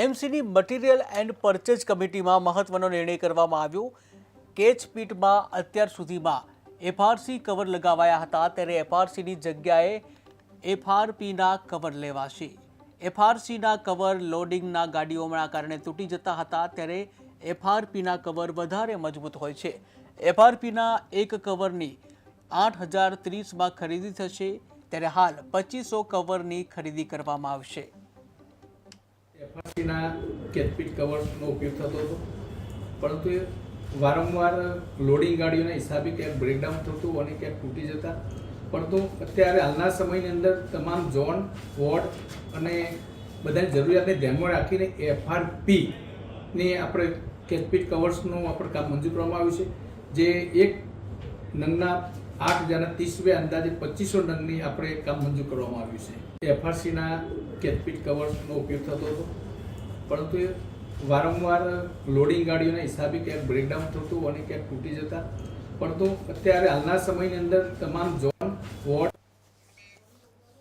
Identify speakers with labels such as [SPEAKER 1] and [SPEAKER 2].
[SPEAKER 1] એમસીની material and purchase કમિટીમાં મહત્વનો નિર્ણય કરવામાં આવ્યો। કેચ પીટમાં અત્યાર સુધીમાં એફઆરસી કવર લગાવાયા હતા, ત્યારે એફઆરસીની જગ્યાએ એફઆરપીના કવર લેવાશે। એફઆરસીના કવર લોડિંગના ગાડીઓના કારણે તૂટી જતા હતા, ત્યારે એફઆરપીના કવર વધારે મજબૂત હોય છે। એફઆરપીના એક કવરની 8030માં ખરીદી થશે, ત્યારે હાલ 2500 કવરની ખરીદી કરવામાં આવશે।
[SPEAKER 2] એફઆરસીના કેચપીટ કવરનો ઉપયોગ થતો હતો, પરંતુ એ વારંવાર લોડિંગ ગાડીઓના હિસાબે ક્યાંક બ્રેકડાઉન થતું અને ક્યાંક તૂટી જતા। પરંતુ અત્યારે હાલના સમયની અંદર તમામ ઝોન, વોર્ડ અને બધાની જરૂરિયાતને ધ્યાનમાં રાખીને એફઆરપીની આપણે કેચપીટ કવર્સનું આપણે કામ મંજૂર કરવામાં આવ્યું છે, જે એક નંગના 8030 અંદાજે 2500 નંગની આપણે કામ મંજૂર કરવામાં આવ્યું છે। એફઆરસીના કેચપીટ કવરનો ઉપયોગ થતો હતો, પરંતુ એ વારંવાર લોડિંગ ગાડીઓના હિસાબે ક્યાંક બ્રેકડાઉન થતું અને ક્યાંક તૂટી જતા। પરંતુ અત્યારે હાલના સમયની અંદર તમામ ઝોન, વોર્ડ